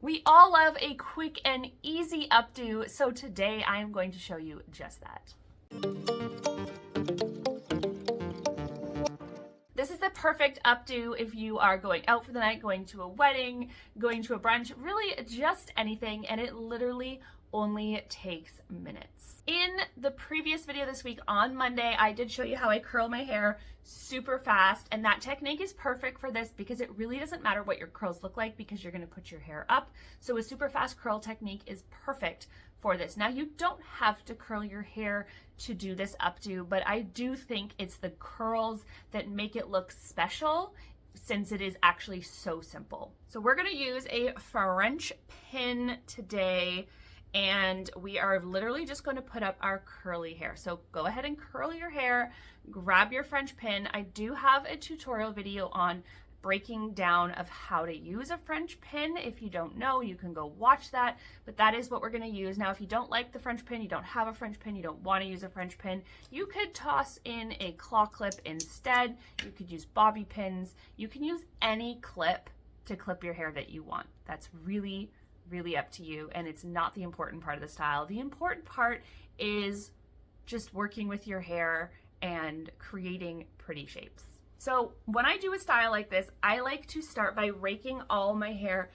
We all love a quick and easy updo, so today I am going to show you just that. This is the perfect updo if you are going out for the night, going to a wedding, going to a brunch, really just anything, and it literally only takes minutes. In the previous video this week on Monday, I did show you how I curl my hair super fast, and that technique is perfect for this because it really doesn't matter what your curls look like because you're gonna put your hair up. So a super fast curl technique is perfect for this. Now you don't have to curl your hair to do this updo, but I do think it's the curls that make it look special since it is actually so simple. So we're gonna use a French pin today, and we are literally just going to put up our curly hair. So go ahead and curl your hair, grab your French pin. I do have a tutorial video on breaking down of how to use a French pin. If you don't know, you can go watch that, but that is what we're going to use. Now, if you don't like the French pin, you don't have a French pin, you don't want to use a French pin, you could toss in a claw clip instead. You could use bobby pins. You can use any clip to clip your hair that you want. That's really up to you, and it's not the important part of the style. The important part is just working with your hair and creating pretty shapes. So when I do a style like this, I like to start by raking all my hair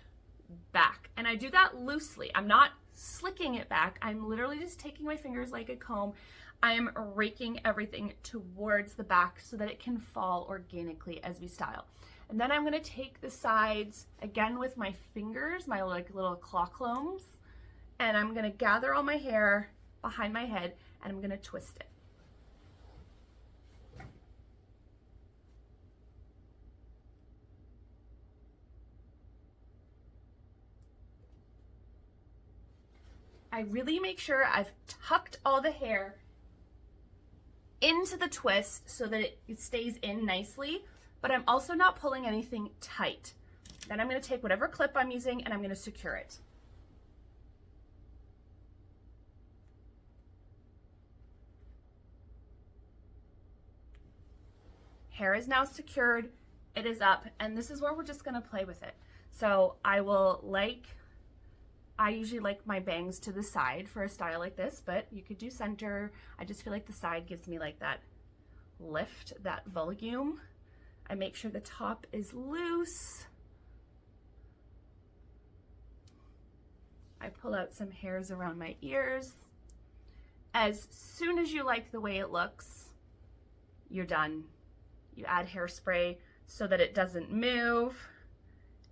back, and I do that loosely. I'm not slicking it back. I'm literally just taking my fingers like a comb. I'm raking everything towards the back so that it can fall organically as we style. And then I'm gonna take the sides again with my fingers, my like little claw combs, and I'm gonna gather all my hair behind my head and I'm gonna twist it. I really make sure I've tucked all the hair into the twist so that it stays in nicely, but I'm also not pulling anything tight. Then I'm going to take whatever clip I'm using and I'm going to secure it. Hair is now secured, it is up, and this is where we're just going to play with it. So I usually like my bangs to the side for a style like this, but you could do center. I just feel like the side gives me like that lift, that volume. I make sure the top is loose. I pull out some hairs around my ears. As soon as you like the way it looks, you're done. You add hairspray so that it doesn't move.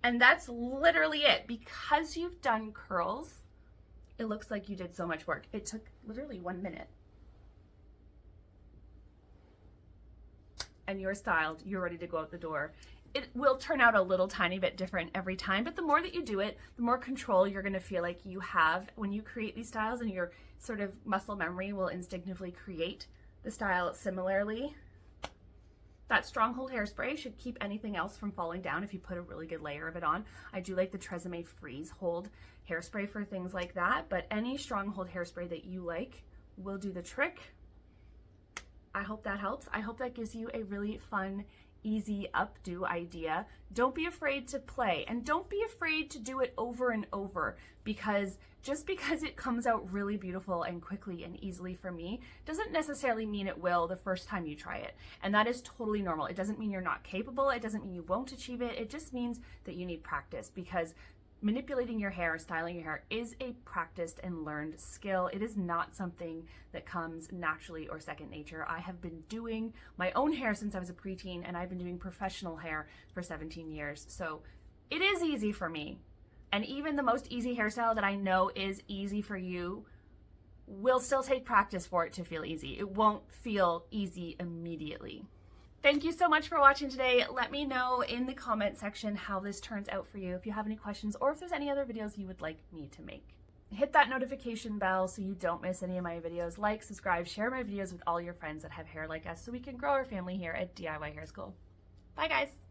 And that's literally it. Because you've done curls, it looks like you did so much work. It took literally 1 minute. And you're styled, you're ready to go out the door. It will turn out a little tiny bit different every time, but the more that you do it, the more control you're gonna feel like you have when you create these styles, and your sort of muscle memory will instinctively create the style similarly. That stronghold hairspray should keep anything else from falling down if you put a really good layer of it on. I do like the Tresemme Freeze Hold hairspray for things like that, but any stronghold hairspray that you like will do the trick. I hope that helps. I hope that gives you a really fun, easy updo idea. Don't be afraid to play, and don't be afraid to do it over and over, because just because it comes out really beautiful and quickly and easily for me doesn't necessarily mean it will the first time you try it. And that is totally normal. It doesn't mean you're not capable. It doesn't mean you won't achieve it. It just means that you need practice, because manipulating your hair, styling your hair is a practiced and learned skill. It is not something that comes naturally or second nature. I have been doing my own hair since I was a preteen, and I've been doing professional hair for 17 years. So it is easy for me. And even the most easy hairstyle that I know is easy for you will still take practice for it to feel easy. It won't feel easy immediately. Thank you so much for watching today. Let me know in the comment section how this turns out for you, if you have any questions, or if there's any other videos you would like me to make. Hit that notification bell so you don't miss any of my videos. Like, subscribe, share my videos with all your friends that have hair like us so we can grow our family here at DIY Hair School. Bye guys.